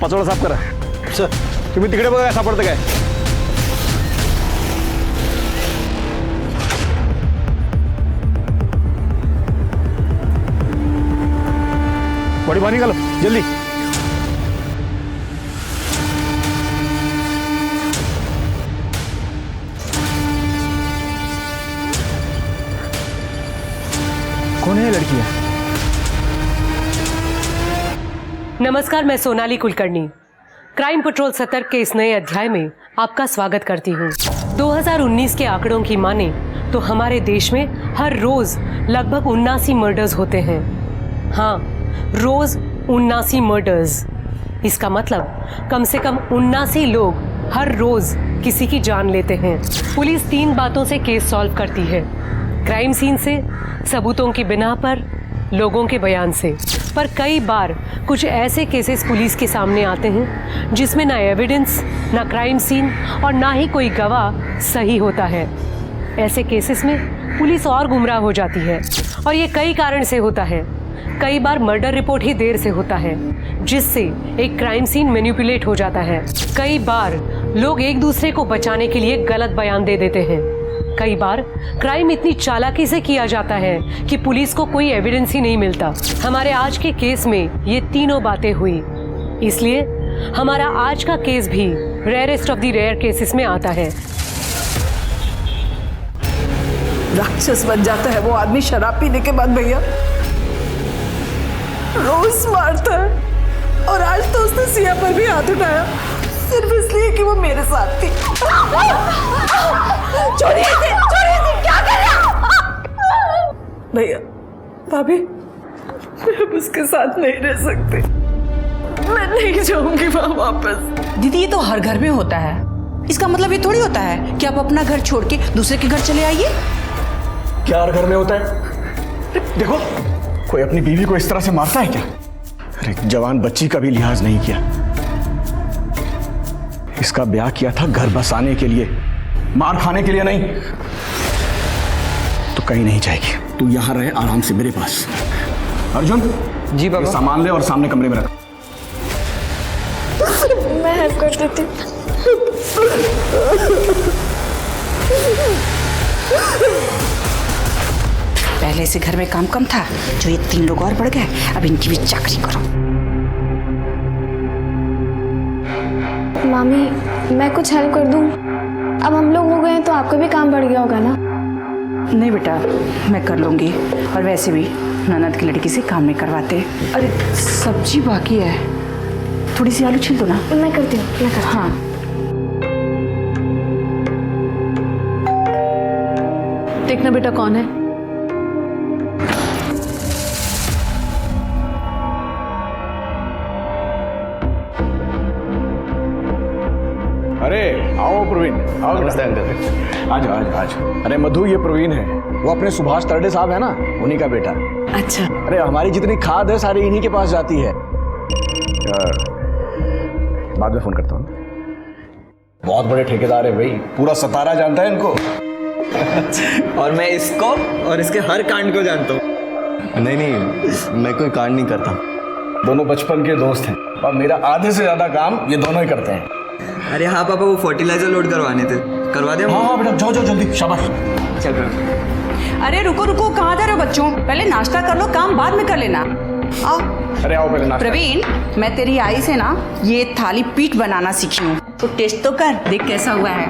पाचोळा साफ करा. सर तुम्ही तिकडे बघा काय सापडतं काय. बड़ी पानी निकालो जल्दी. कौन है ये लड़की? नमस्कार, मैं सोनाली कुलकर्णी क्राइम पेट्रोल सतर्क के इस नए अध्याय में आपका स्वागत करती हूँ. 2019 के आंकड़ों की माने तो हमारे देश में हर रोज लगभग 79 मर्डर्स होते हैं. हाँ, रोज 79 मर्डर्स. इसका मतलब कम से कम 79 लोग हर रोज किसी की जान लेते हैं. पुलिस 3 बातों से केस सॉल्व करती है. क्राइम सीन से, सबूतों की बिना पर, लोगों के बयान से. पर कई बार कुछ ऐसे केसेस पुलिस के सामने आते हैं जिसमें ना एविडेंस, ना क्राइम सीन और ना ही कोई गवाह सही होता है. ऐसे केसेस में पुलिस और गुमराह हो जाती है और ये कई कारण से होता है. कई बार मर्डर रिपोर्ट ही देर से होता है जिससे एक क्राइम सीन मैनिपुलेट हो जाता है. कई बार लोग एक दूसरे को बचाने के लिए गलत बयान दे देते हैं. कई बार क्राइम इतनी चालाकी से किया जाता है कि पुलिस को कोई एविडेंस ही नहीं मिलता. हमारे आज के केस में ये तीनों बातें हुई. इसलिए हमारा आज का केस भी rarest of the rare cases में आता है. राक्षस बन जाता है वो आदमी शराब पीने के बाद भैया. रोज मारता है और आज तो उसने सिया पर भी हाथ उठाया सिर्फ इसलिए कि वो मेरे साथ थी. छोड़िए इसे, क्या कर रहे हो? भैया, भाभी, मैं अब उसके साथ नहीं रह सकती. मैं नहीं जाऊंगी वहां वापस. दीदी, ये तो हर घर में होता है. इसका मतलब ये थोड़ी होता है कि आप अपना घर छोड़ के दूसरे के घर चले आइए. क्या हर घर में होता है? देखो, कोई अपनी बीवी को इस तरह से मारता है क्या? अरे जवान बच्ची का भी लिहाज नहीं किया. इसका ब्याह किया था घर बसाने के लिए, मार खाने के लिए नहीं. तो कहीं नहीं जाएगी. तू यहां रहे आराम से मेरे पास. अर्जुन जी बाबा. सामान ले और सामने कमरे में रख. मैं हेल्प कर देती हूँ. पहले इसे घर में काम कम था, जो ये 3 लोग और बढ़ गए. अब इनकी भी चाकरी करो. मामी, मैं कुछ हेल्प कर दूँ? अब हम लोग हो गए हैं तो आपका भी काम बढ़ गया होगा ना? नहीं बेटा, मैं कर लूंगी. और वैसे भी ननद की लड़की से काम नहीं करवाते. अरे सब्जी बाकी है, थोड़ी सी आलू छील दो ना. मैं करती हूँ, मैं करती हूँ. हाँ. देखना बेटा कौन है. अरे आओ प्रवीण, आओ. नमस्ते अंकल. आज आज आज. अरे मधु, ये प्रवीण है. वो अपने सुभाष तरडे साहब है ना, उन्हीं का बेटा. अच्छा. अरे हमारी जितनी खाद है सारी इन्हीं के पास जाती है. बाद में फोन करता हूँ. बहुत बड़े ठेकेदार है भाई, पूरा सतारा जानता है इनको. और मैं इसको और इसके हर कांड को जानता हूँ. नहीं, मैं कोई कांड नहीं करता. दोनों बचपन के दोस्त हैं और मेरा आधे से ज्यादा काम ये दोनों ही करते हैं. अरे हाँ पापा, वो फर्टिलाइजर लोड करवाने थे, करवा दे. हाँ हाँ बेटा, जाओ जाओ जल्दी. शाबाश. चल रहा. अरे रुको रुको, कहाँ जा रहे हो बच्चों? पहले नाश्ता कर लो, काम बाद में कर लेना. आओ. अरे आओ पहले नाश्ता. प्रवीण, मैं तेरी आई से ना ये थाली पीठ बनाना सीखी हूँ, तो टेस्ट तो कर, देख कैसा हुआ है.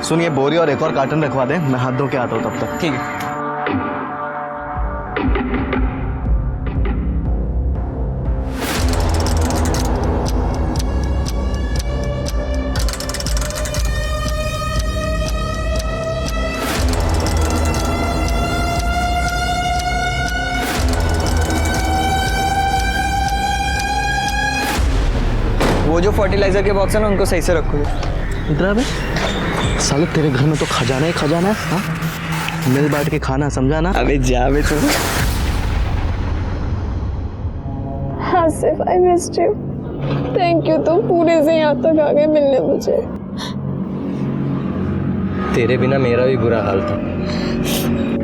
सुनिए, बोरी और एक और कार्टन रखवा दें, मैं हाथ धो के आता हूँ तब तक. ठीक है. वो जो फर्टिलाइजर के बॉक्स है ना, उनको सही से रखो. इधर आ बे. साले तेरे घर में तो खजाना ही खजाना है. हाँ, मिल बांट के खाना, समझा ना? अबे जा बे तू. Asif, I missed you. Thank you, तुम पूरे से यहाँ तक आ गए मिलने मुझे. तेरे बिना मेरा भी बुरा हाल था.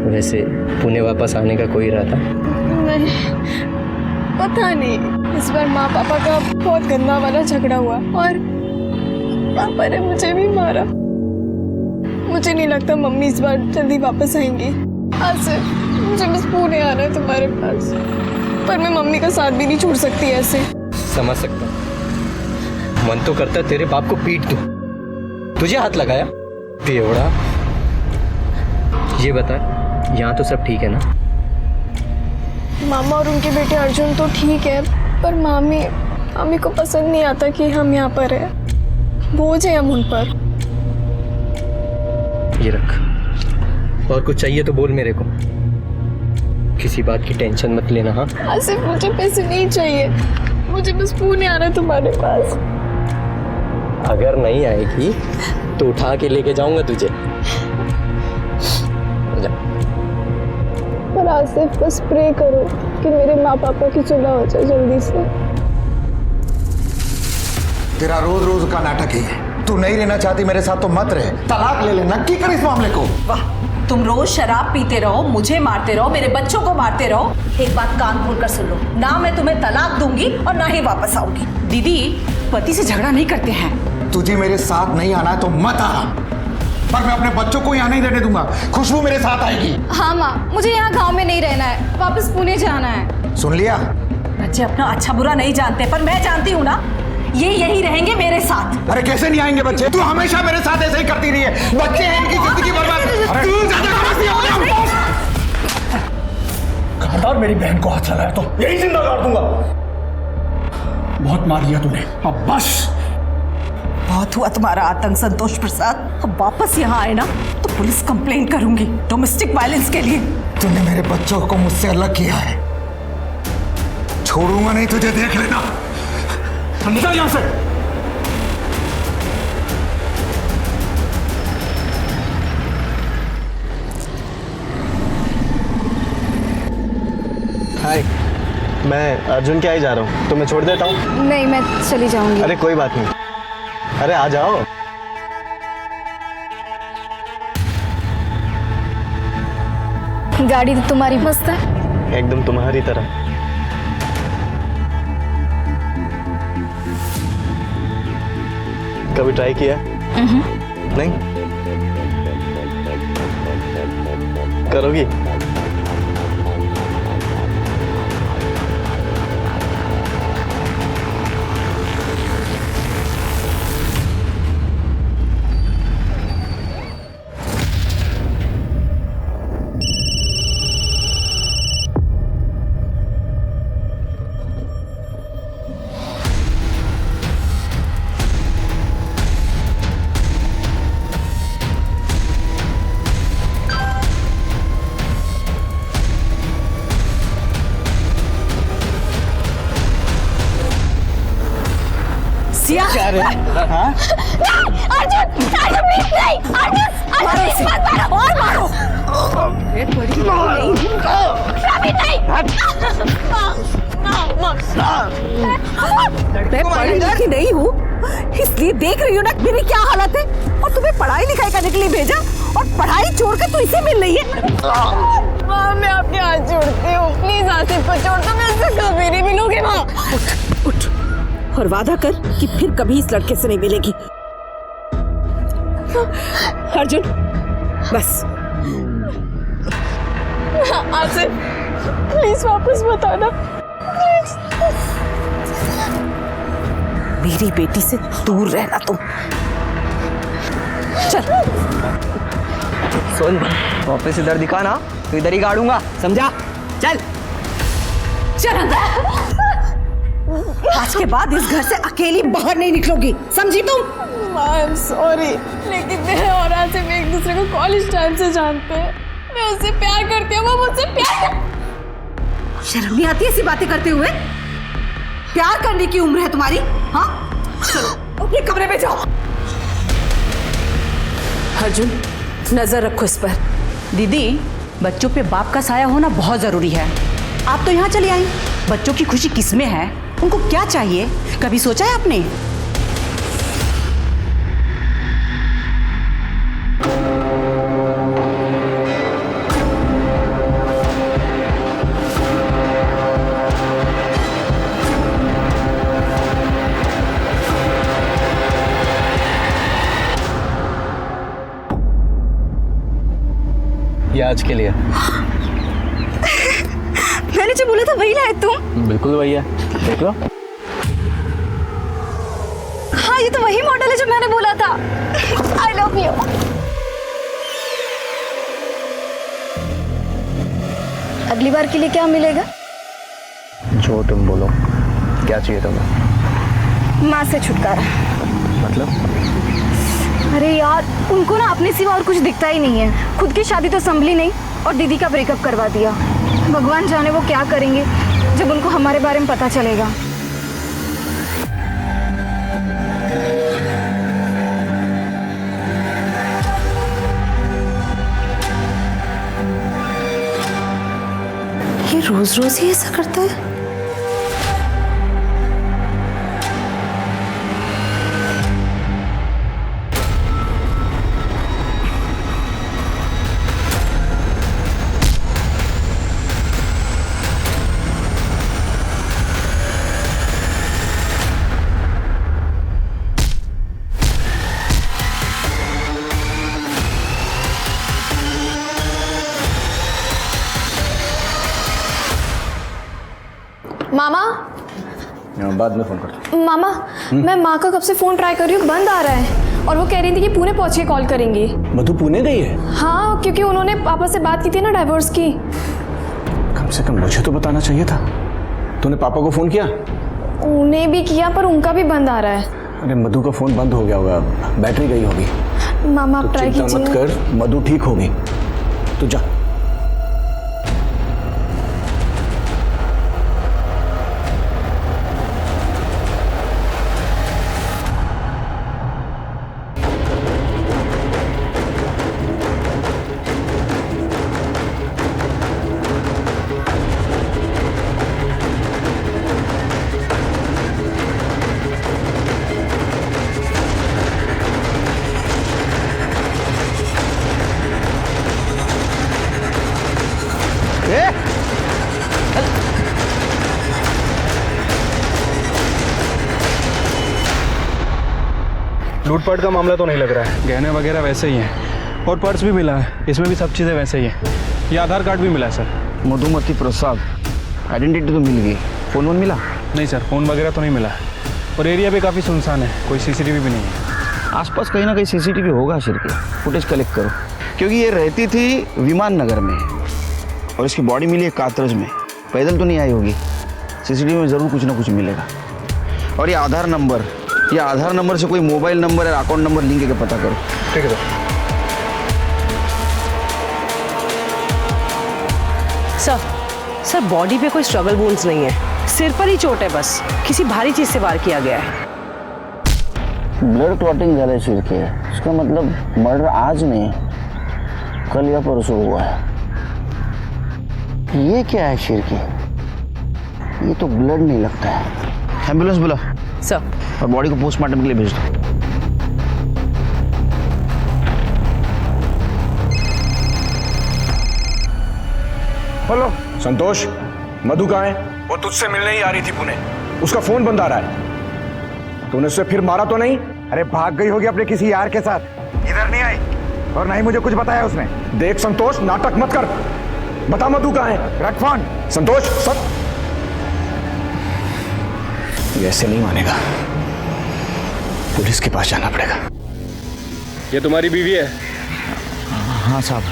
वैसे पुणे वापस आने का कोई इरादा? नहीं, पता नहीं, इस बार माँ पापा का बहुत गंदा वाला झगड़ा हुआ और पापा ने मुझे भी मारा। मुझे नहीं लगता मम्मी इस बार जल्दी वापस आएंगी। आसिफ, मुझे बस पुणे आना है तुम्हारे पास, पर मैं मम्मी का साथ भी नहीं छोड़ सकती ऐसे। समझ सकता हूँ, मन तो करता है तेरे बाप को पीट दूं। तुझे हाथ लगाया बेवड़ा। ये बता, यहाँ तो सब ठीक है ना? मामा और उनके बेटे अर्जुन तो ठीक है, पर मामी को पसंद नहीं आता कि हम यहाँ पर हैं। बोझ है हम उन पर। ये रख, और कुछ चाहिए तो बोल मेरे को। किसी बात की टेंशन मत लेना। हाँ आसिफ, मुझे पैसे नहीं चाहिए, मुझे बस पुणे आना है तुम्हारे पास। अगर नहीं आएगी तो उठा के लेके जाऊंगा तुझे। जा। पर आसिफ, बस प्रे करो कि मेरे माँ पापा की सुलह हो जाए जल्दी से। तेरा रोज रोज का नाटक ही है। तू नहीं रहना चाहती मेरे साथ तो मत रहे, तलाक ले ले, नक्की कर इस मामले को। वाह, तुम रोज शराब पीते रहो, मुझे मारते रहो, मेरे बच्चों को मारते रहो। एक बात कान खोल कर सुन लो, ना मैं तुम्हें तलाक दूंगी और ना ही वापस आऊंगी। दीदी, पति से झगड़ा नहीं करते हैं। तुझे मेरे साथ नहीं आना है तो मत आ, पर मैं अपने बच्चों को यहाँ नहीं रहने दूंगा। खुशबू मेरे साथ आएगी। हाँ माँ, मुझे यहाँ गाँव में नहीं रहना है, वापस पुणे जाना है। सुन लिया? बच्चे अपना अच्छा बुरा नहीं जानते, पर मैं जानती हूँ ना, ये यही रहेंगे मेरे साथ। अरे कैसे नहीं आएंगे बच्चे? तू हमेशा मेरे साथ ऐसे ही करती रही है। बच्चे हैं, इनकी जिंदगी बर्बाद। अरे तू ज्यादा समझती है। खबरदार मेरी बहन को हाथ लगाया तो यही जिंदा गाड़ दूंगा। बहुत मार लिया तूने, अब बस। बहुत हुआ तुम्हारा आतंक संतोष प्रसाद। अब वापस यहाँ आए ना तो पुलिस कंप्लेन करूंगी डोमेस्टिक वायलेंस के लिए। तूने मेरे बच्चों को मुझसे अलग किया है, छोड़ूंगा नहीं तुझे, देख लेना। निकल यहाँ से। हाय, मैं अर्जुन के यहाँ ही जा रहा हूँ, तो मैं छोड़ देता हूँ। नहीं, मैं चली जाऊंगी। अरे कोई बात नहीं, अरे आ जाओ। गाड़ी तो तुम्हारी मस्त है। एकदम तुम्हारी तरह। कभी ट्राई किया? नहीं? करोगी? अर्जुन, अर्जुन प्लीज नहीं, अर्जुन, प्लीज मत मारो, और मारो। अभी नहीं। मैं पढ़ी लिखी नहीं हूँ, इसलिए देख रही हूँ ना मेरी क्या हालत है। और तुम्हें पढ़ाई लिखाई करने के लिए भेजा और पढ़ाई छोड़कर तू इसे मिल रही है। माँ, मैं आपके हाथ जोड़ती हूँ, प्लीज आसिफ को छोड़ दो, मैं इससे कभी नहीं मिलूंगी। माँ उठ और वादा कर कि फिर कभी इस लड़के से नहीं मिलेगी। अर्जुन, बस। आसिफ, प्लीज वापस मत आना, प्लीज। मेरी बेटी से दूर रहना तुम। चल। सुन, वापस इधर दिखा ना तो इधर ही गाड़ूंगा, समझा? चल चल अंदर। आज के बाद इस घर से अकेली बाहर नहीं निकलोगी, समझी तुम? आई एम सॉरी, लेकिन मैं और आसिफ एक दूसरे को कॉलेज टाइम से जानते हैं। मैं उससे प्यार करती हूँ, वो मुझसे प्यार। शर्म नहीं आती ऐसी बातें करते हुए? प्यार करने की उम्र है तुम्हारी? हाँ, चलो अपने कमरे में जाओ। अर्जुन, नजर रखो इस पर। दीदी, बच्चों पे बाप का साया होना बहुत जरूरी है। आप तो यहाँ चली आई, बच्चों की खुशी किसमें है, उनको क्या चाहिए, कभी सोचा है आपने? आज के लिए। मैंने जो बोला था वही लाए तुम? बिल्कुल भैया, देख लो। हाँ, ये तो वही मॉडल है जो मैंने बोला था। आई लव यू। अगली बार के लिए क्या मिलेगा? जो तुम बोलो। क्या चाहिए तुम्हें? माँ से छुटकारा। मतलब? अरे यार, उनको ना अपने सिवा और कुछ दिखता ही नहीं है। खुद की शादी तो संभली नहीं और दीदी का ब्रेकअप करवा दिया। भगवान जाने वो क्या करेंगे जब उनको हमारे बारे में पता चलेगा। ये रोज रोज ही ऐसा करता है। मामा, बाद में फोन करता हूँ। मामा, मैं माँ का कब से फोन ट्राई कर रही हूँ, बंद आ रहा है। और वो कह रही थी कि पुणे पहुँच के कॉल करेंगी। मधु पुणे गई है? हाँ, क्योंकि उन्होंने पापा से बात की थी ना डाइवोर्स की। कम से कम मुझे तो बताना चाहिए था। तूने पापा को फोन किया? उन्हें भी किया पर उनका भी बंद आ रहा है। अरे मधु का फोन बंद हो गया होगा, बैटरी गई होगी। मामा, आप ट्राई चिंता मत कीजिए। कर, मधु ठीक होगी। तू जा। लूटपाट का मामला तो नहीं लग रहा है, गहने वगैरह वैसे ही हैं और पर्स भी मिला है, इसमें भी सब चीज़ें वैसे ही हैं। ये आधार कार्ड भी मिला है सर। मधुमती प्रसाद, आइडेंटिटी तो मिल गई, फोन वोन मिला? नहीं सर, फ़ोन वगैरह तो नहीं मिला है और एरिया भी काफ़ी सुनसान है, कोई सीसीटीवी भी नहीं है। आसपास कहीं ना कहीं सीसीटीवी होगा शिरके, फुटेज कलेक्ट करो। क्योंकि ये रहती थी विमान नगर में और इसकी बॉडी मिली है कातरज में, पैदल तो नहीं आई होगी। सीसीटीवी में ज़रूर कुछ ना कुछ मिलेगा। और ये आधार नंबर से कोई मोबाइल नंबर या अकाउंट नंबर लिंक करके पता करो। ठीक है सर। सर बॉडी पे कोई स्ट्रगल वुंड्स नहीं है, सिर पर ही चोट है बस, किसी भारी चीज से वार किया गया है। ब्लड क्लॉटिंग ज़्यादा शिरके, इसका मतलब मर्डर आज नहीं, कल या परसों हुआ है। ये क्या है शिरके? ये तो ब्लड नहीं लगता है। एम्बुलेंस बुला सर। और बॉडी को पोस्टमार्टम के लिए भेज दो। हेलो संतोष, मधु कहाँ है? वो तुझसे मिलने ही आ रही थी पुणे, उसका फोन बंद आ रहा है। तूने उसे फिर मारा तो नहीं? अरे भाग गई होगी अपने किसी यार के साथ, इधर नहीं आई और ना ही मुझे कुछ बताया उसने। देख संतोष, नाटक मत कर, बता मधु कहाँ है? रख फोन। संतोष सब ये ऐसे नहीं मानेगा, पुलिस के पास जाना पड़ेगा। ये तुम्हारी बीवी है? हाँ साहब,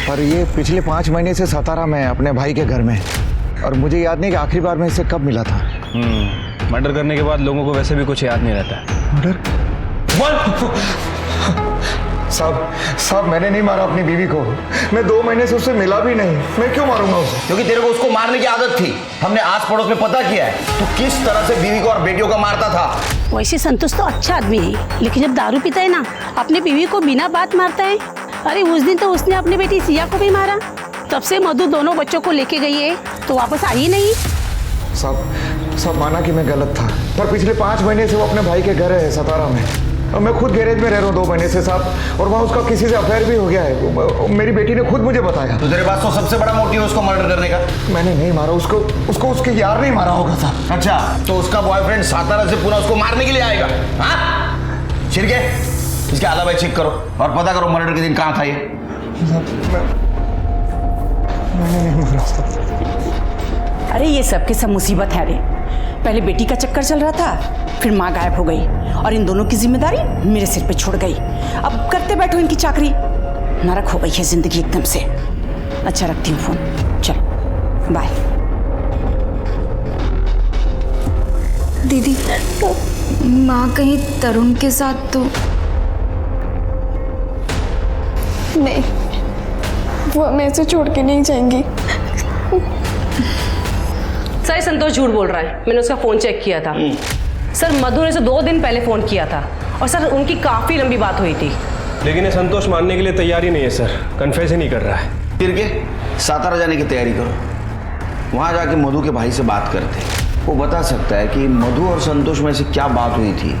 पर ये पिछले 5 महीने से सतारा में अपने भाई के घर में, और मुझे याद नहीं कि आखिरी बार मैं इससे कब मिला था। मर्डर करने के बाद लोगों को वैसे भी कुछ याद नहीं रहता। मर्डर? साहब मैंने नहीं मारा अपनी बीवी को, मैं 2 महीने से उससे मिला भी नहीं, मैं क्यों मारूंगा उसे? क्योंकि तेरे को उसको मारने की आदत थी। हमने आस पड़ोस में पता किया है तू किस तरह से बीवी को और बेटियों का मारता था। वैसे संतोष तो अच्छा आदमी है, लेकिन जब दारू पीता है ना, अपनी बीवी को बिना बात मारता है। अरे उस दिन तो उसने अपनी बेटी सिया को भी मारा। तब से मधु दोनों बच्चों को लेके गई है तो वापस आई नहीं। सब माना कि मैं गलत था, पर पिछले 5 महीने से वो अपने भाई के घर है सतारा में, और मैं खुद गैरेज में रह रहा हूँ 2 महीने से साहब, और वहाँ उसका किसी से अफेयर भी हो गया है। मेरी बेटी ने खुद मुझे बताया। तो तेरे पास तो सबसे बड़ा मोटिव है उसको मर्डर करने का। मैंने नहीं मारा उसको उसके यार नहीं मारा होगा साहब। अच्छा, तो उसका बॉयफ्रेंड सातारा से पूरा उसको मारने के लिए आएगा? हाँ शिरके, इसके अलावा चेक करो और पता करो मर्डर के दिन कहाँ था ये। मैंने नहीं मारा सर। अरे ये सब के सब मुसीबत है रे। पहले बेटी का चक्कर चल रहा था, फिर माँ गायब हो गई और इन दोनों की जिम्मेदारी मेरे सिर पे छोड़ गई। अब करते बैठो इनकी चाकरी। नरक हो गई है जिंदगी एकदम से। अच्छा रखती हूँ फोन, चल बाय। दीदी, माँ कहीं तरुण के साथ तो नहीं, वो हमें ऐसे छोड़ के नहीं जाएंगी। सर संतोष झूठ बोल रहा है, मैंने उसका फ़ोन चेक किया था। सर मधु ने उसे 2 दिन पहले फ़ोन किया था और सर उनकी काफ़ी लंबी बात हुई थी। लेकिन ये संतोष मानने के लिए तैयार ही नहीं है सर, कन्फेस ही नहीं कर रहा है। फिर के सातारा जाने की तैयारी करो, वहाँ जाके मधु के भाई से बात करते। वो बता सकता है कि मधु और संतोष में से क्या बात हुई थी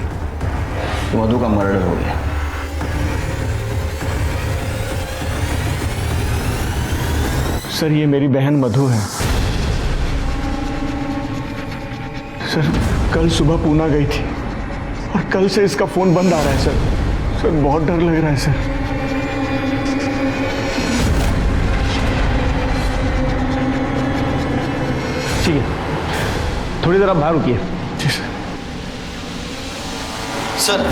कि मधु का मर्डर हो गया। सर ये मेरी बहन मधु है। सर कल सुबह पूना गई थी और कल से इसका फोन बंद आ रहा है सर। सर बहुत डर लग रहा है सर। ठीक है, थोड़ी देर आप बाहर रुकिए। जी सर। सर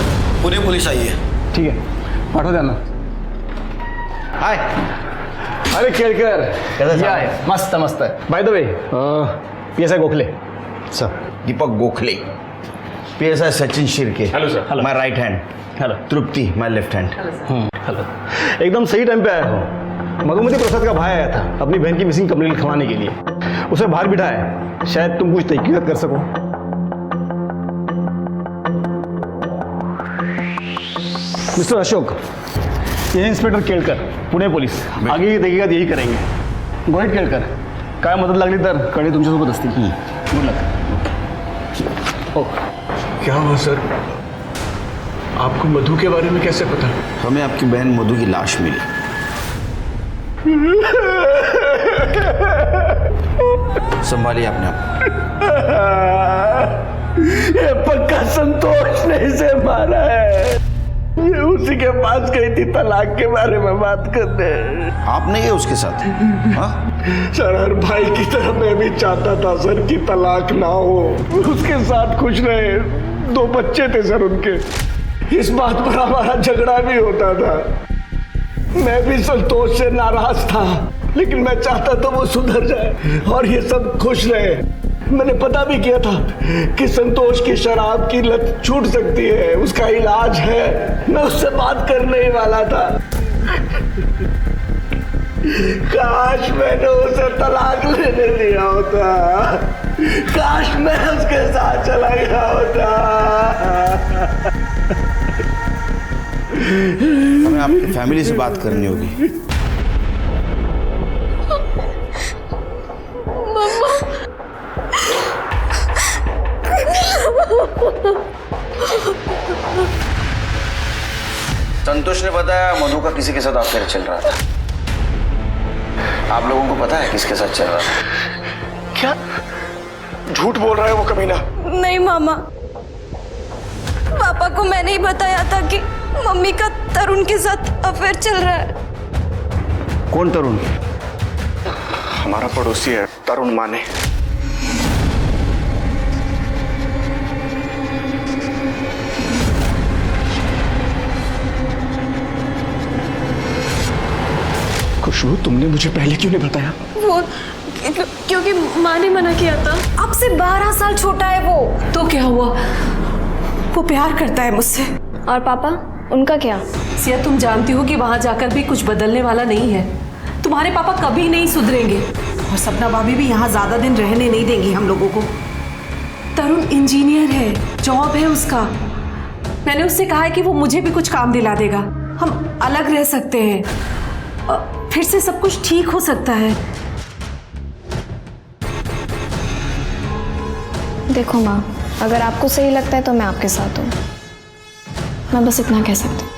पुणे पुलिस आई है। ठीक है, पाठो जाना। हाय। अरे केळकर कैसा आहे मस्त मस्त आहे। By the way PSI Gokhale sir, Deepak Gokhale. PSI Sachin Shirke. Hello sir. Hello. My right hand. Hello. Tripti my left hand. Hello. एकदम सही टाइम पे आया हो। मधुमती प्रसाद का भाई आया था अपनी बहन की मिसिंग कंप्लेंट लिखवाने के लिए। उसे बाहर बिठाया है, शायद तुम कुछ तहकीकात कर सको। मिस्टर अशोक, ये इंस्पेक्टर केळकर, पुणे पोलीस। आगे की तहकीकात यही करेंगे। गोहित केळकर, काय मदत लागली तर कळी तुमच्यासोबत असतील। Good luck. क्या हुआ सर? आपको मधु के बारे में कैसे पता? हमें आपकी बहन मधु की लाश मिली। संभालिए अपने आप। ये पक्का संतोष ने इसे मारा है। ये उसी के पास गई थी तलाक के बारे में बात करने। आप नहीं गए उसके साथ? हाँ? सर हर भाई की तरह मैं भी चाहता था सर कि तलाक ना हो, उसके साथ खुश रहे। 2 बच्चे थे सर उनके। इस बात पर हमारा झगड़ा भी होता था। मैं भी संतोष से नाराज था, लेकिन मैं चाहता था वो सुधर जाए और ये सब खुश रहे। मैंने पता भी किया था कि संतोष की शराब की लत छूट सकती है, उसका इलाज है। मैं उससे बात करने ही वाला था। काश मैंने उसे तलाक लेने दिया होता। काश मैं उसके साथ चला गया होता। हमें आपकी फैमिली से बात करनी होगी। संतोष ने बताया मधु का किसी के साथ अफेयर चल रहा था। आप लोगों को पता है किसके साथ चल रहा था? क्या झूठ बोल रहा है वो कमीना? नहीं मामा, पापा को मैंने ही बताया था कि मम्मी का तरुण के साथ अफेयर चल रहा है। कौन तरुण? हमारा पड़ोसी है तरुण माने। खुशबू, तुमने मुझे पहले क्यों नहीं बताया? वो क्योंकि माँ ने मना किया था। आपसे 12 साल छोटा है वो। तो क्या हुआ? वो प्यार करता है मुझसे। और पापा, उनका क्या? सिया, तुम जानती हो कि वहां जाकर भी कुछ बदलने वाला नहीं है। तुम्हारे पापा कभी नहीं सुधरेंगे और सपना भाभी भी यहाँ ज्यादा दिन रहने नहीं देंगी हम लोगों को। तरुण इंजीनियर है, जॉब है उसका। मैंने उससे कहा है कि वो मुझे भी कुछ काम दिला देगा, हम अलग रह सकते हैं, फिर से सब कुछ ठीक हो सकता है। देखो माँ, अगर आपको सही लगता है तो मैं आपके साथ हूँ। मैं बस इतना कह सकती हूँ।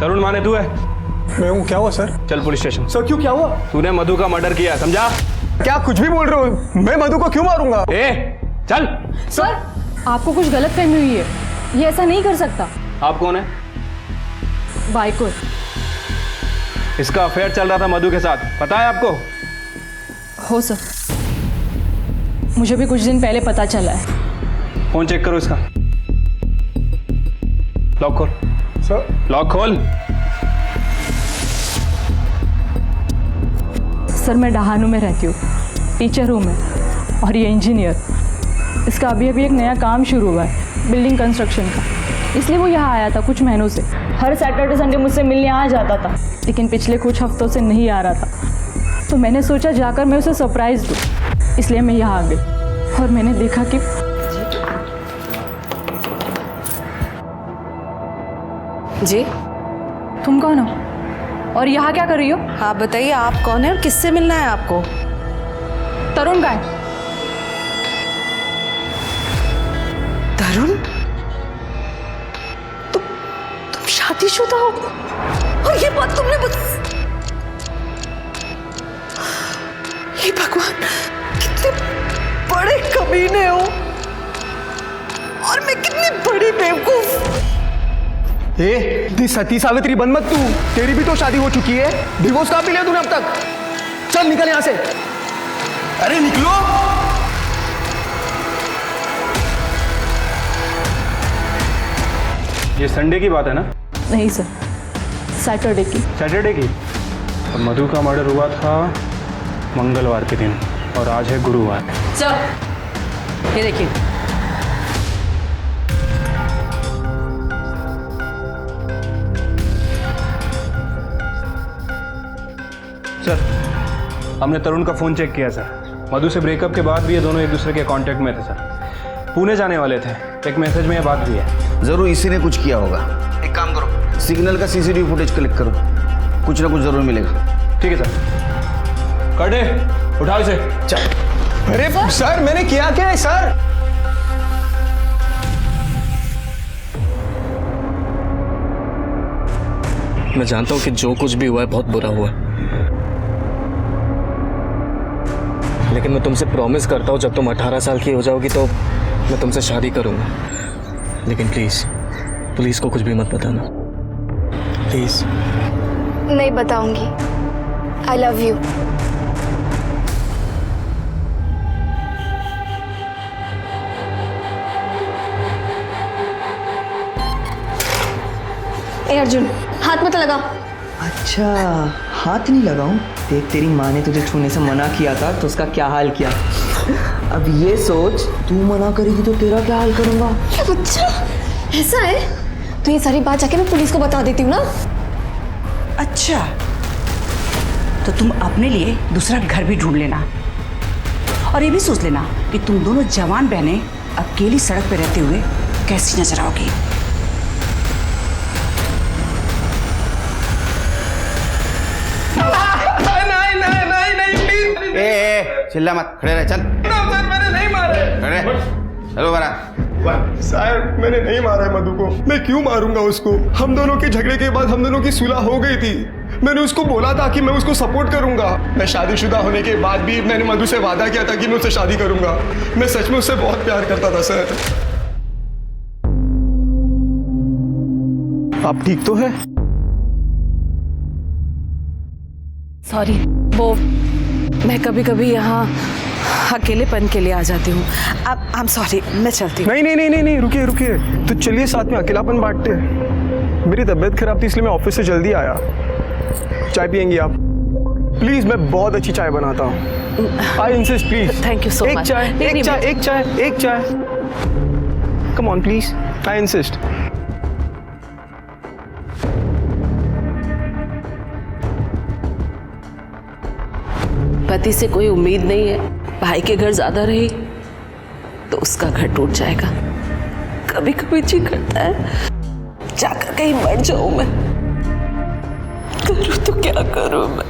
तरुण माने तू है? मैं हूँ। क्या हुआ सर? चल पुलिस स्टेशन। सर क्यों, क्या हुआ? तूने मधु का मर्डर किया, समझा? क्या कुछ भी बोल रहे हो? मैं मधु को क्यों मारूंगा? ए, चल। सर आपको कुछ गलत फहमी हुई है, ये ऐसा नहीं कर सकता। आप कौन है? बाइकुल। इसका अफेयर चल रहा था मधु के साथ, पता है आपको? हो सर, मुझे भी कुछ दिन पहले पता चला है। फोन चेक करो इसका। लॉक खोल। सर लॉक खोल। सर मैं डहानू में रहती हूँ, टीचर हूँ मैं, और ये इंजीनियर। इसका अभी अभी एक नया काम शुरू हुआ है, बिल्डिंग कंस्ट्रक्शन का, इसलिए वो यहाँ आया था कुछ महीनों से। हर सैटरडे संडे मुझसे मिलने आ जाता था, लेकिन पिछले कुछ हफ्तों से नहीं आ रहा था। तो मैंने सोचा जाकर मैं उसे सरप्राइज़ दूँ, इसलिए मैं यहाँ आ गई और मैंने देखा कि जी तुम कौन हो और यहाँ क्या कर रही हो? आप बताइए, आप कौन है और किससे मिलना है आपको? तरुण का है। तरुण? तुम शादीशुदा हो और ये बात तुमने हे भगवान, कितने बड़े कमीने हो और मैं कितनी बड़ी बेवकूफ। सती सावित्री बन मत तू, तेरी भी तो शादी हो चुकी है, डिवोर्स कहाँ पे लिया तूने अब तक? चल निकल यहाँ से। अरे निकलो। ये संडे की बात है ना? नहीं सर, सैटरडे की। सैटरडे की? और मधु का मर्डर हुआ था मंगलवार के दिन और आज है गुरुवार। सर ये देखिए, सर हमने तरुण का फ़ोन चेक किया सर। मधु से ब्रेकअप के बाद भी ये दोनों एक दूसरे के कांटेक्ट में थे सर। पुणे जाने वाले थे, एक मैसेज में ये बात भी है। जरूर इसी ने कुछ किया होगा। एक काम करो, सिग्नल का सीसीटीवी फुटेज कलेक्ट करो, कुछ ना कुछ जरूर मिलेगा। ठीक है सर। कटे उठाओ इसे। चल। अरे सर मैंने किया क्या है सर? मैं जानता हूं कि जो कुछ भी हुआ है बहुत बुरा हुआ है, लेकिन मैं तुमसे प्रॉमिस करता हूं जब तुम 18 साल की हो जाओगी तो मैं तुमसे शादी करूंगा। लेकिन प्लीज पुलिस को कुछ भी मत बताना, प्लीज। नहीं बताऊंगी। I love you. ए अर्जुन, हाथ मत लगा। अच्छा, हाथ नहीं लगाऊं? देख, तेरी माँ ने तुझे छूने से मना किया था तो उसका क्या हाल किया। अब ये सोच, तू मना करेगी तो तेरा क्या हाल करूंगा। अच्छा ऐसा है, तो ये सारी बात जाके मैं पुलिस को बता देती हूँ ना। अच्छा तो तुम अपने लिए दूसरा घर भी ढूंढ लेना, और ये भी सोच लेना कि तुम दोनों जवान बहनें अकेली सड़क पे रहते हुए कैसी नजर आओगी। चिल्ला मत, खड़े रहे। चल। सर मैंने नहीं मारा है। खड़े। चलो बरा। साहब मैंने नहीं मारा है मधु को। मैं क्यों मारूंगा उसको? हम दोनों के झगड़े के बाद हम दोनों की सुलह हो गई थी। मैंने उसको बोला था कि मैं उसको सपोर्ट करूंगा। मैं शादीशुदा होने के बाद भी मैंने मधु से वादा किया था कि मैं उससे शादी करूंगा। मैं सच में उससे बहुत प्यार करता था सर। आप ठीक तो है? सॉरी, वो मैं कभी कभी यहाँ अकेलेपन के लिए आ जाती हूँ। आई एम सॉरी, मैं चलती हूँ। नहीं, रुकिए। तो चलिए साथ में अकेलापन बांटते हैं। मेरी तबीयत खराब थी इसलिए मैं ऑफिस से जल्दी आया। चाय पियेंगी आप? प्लीज, मैं बहुत अच्छी चाय बनाता हूँ। I insist please. Thank you so much. एक चाय। Come on please, I insist. पति से कोई उम्मीद नहीं है, भाई के घर ज्यादा रही तो उसका घर टूट जाएगा। कभी कभी जी करता है जाकर कहीं मर जाऊं मैं। करूं तो क्या करूं मैं?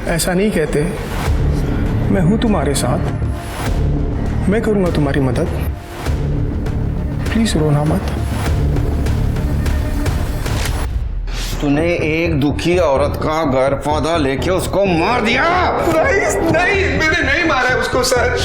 ऐसा नहीं कहते। मैं हूं तुम्हारे साथ, मैं करूंगा तुम्हारी मदद। प्लीज रोना मत। तूने एक दुखी औरत का घर पौधा लेके उसको मार दिया। नहीं नहीं, मैंने नहीं मारा है उसको सर।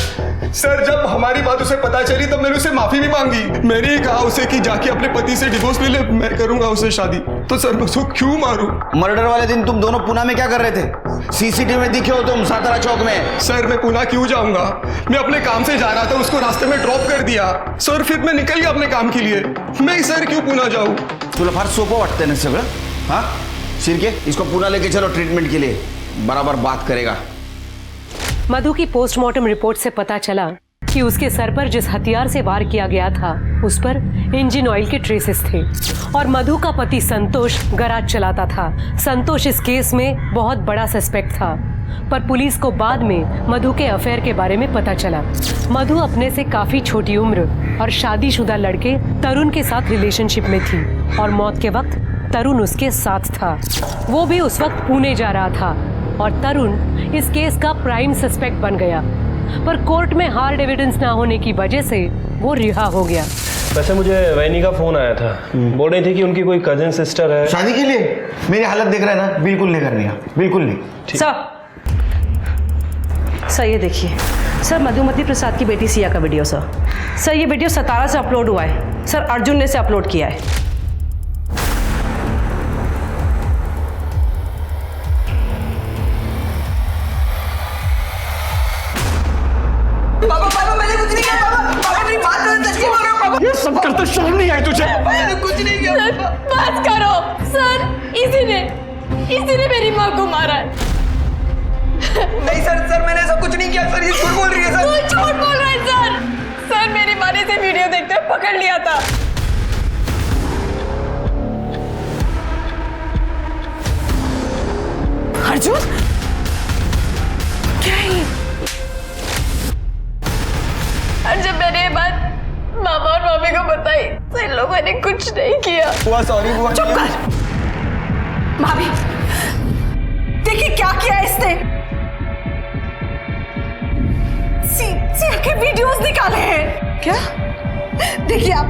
सर जब हमारी बात उसे पता चली तब मैंने उसे माफी भी मांगी। मैंने ही कहा उसे कि जाके अपने पति से डिवोर्स ले ले, मैं करूंगा उससे शादी। तो सर मैं उसको क्यों मारूं? मर्डर वाले दिन तुम दोनों पुणे में क्या कर रहे थे? सीसीटीवी में दिखे हो तुम सातारा चौक में। सर मैं पुणे क्यों जाऊंगा? मैं अपने काम से जा रहा था, उसको रास्ते में ड्रॉप कर दिया सर, फिर मैं निकल गया अपने काम के लिए। मैं सर क्यों पुणे जाऊं? तुला फार सोपं वाटतंय ना सगळं? हाँ शिर्के, इसको पुणे लेके चलो ट्रीटमेंट के लिए, बराबर बात करेगा। मधु की पोस्टमार्टम रिपोर्ट से पता चला कि उसके सर पर जिस हथियार से वार किया गया था उस पर इंजन ऑयल के ट्रेसेस थे और मधु का पति संतोष गैराज चलाता था। संतोष इस केस में बहुत बड़ा सस्पेक्ट था, पर पुलिस को बाद में मधु के अफेयर के बारे में पता चला। मधु अपने से काफी छोटी उम्र और शादीशुदा लड़के तरुण के साथ रिलेशनशिप में थी और मौत के वक्त तरुण उसके साथ था। वो भी उस वक्त पुणे जा रहा था और तरुण इस केस का प्राइम सस्पेक्ट बन गया, पर कोर्ट में हार्ड एविडेंस ना होने की वजह से वो रिहा हो गया। वैसे मुझे वैनी का फोन आया था, बोल रही थी कि उनकी कोई कजिन सिस्टर है। शादी के लिए? मेरी हालत देख रहा है ना, बिल्कुल नहीं करनी है, बिल्कुल नहीं। सर ये देखिए सर, मधुमती प्रसाद की बेटी सिया का वीडियो सर ये वीडियो सतारा से अपलोड हुआ है सर, अर्जुन ने इसे अपलोड किया है। पापा मैंने कुछ नहीं किया। पापा मेरी बात करो, सच बोल रहे हो पापा? ये सब करते शर्म नहीं आई तुझे? मैंने कुछ नहीं किया। बात करो सर, इसी ने मेरी माँ को मारा है। नहीं सर मैंने ऐसा कुछ नहीं किया सर, ये झूठ बोल रही है सर। तू झूठ बोल रहा है सर। सर मेरी माँ ने इसे वीडियो देखते हुए पकड़ लिया था। अर्जुन क्या है? और जब मैंने ये बात मामा और मामी को बताई तो इन लोगों ने कुछ नहीं किया। बुआ सॉरी बुआ। चुप कर भाभी, देखिए क्या किया इसने। सिया के वीडियोस निकाले हैं क्या? देखिए आप।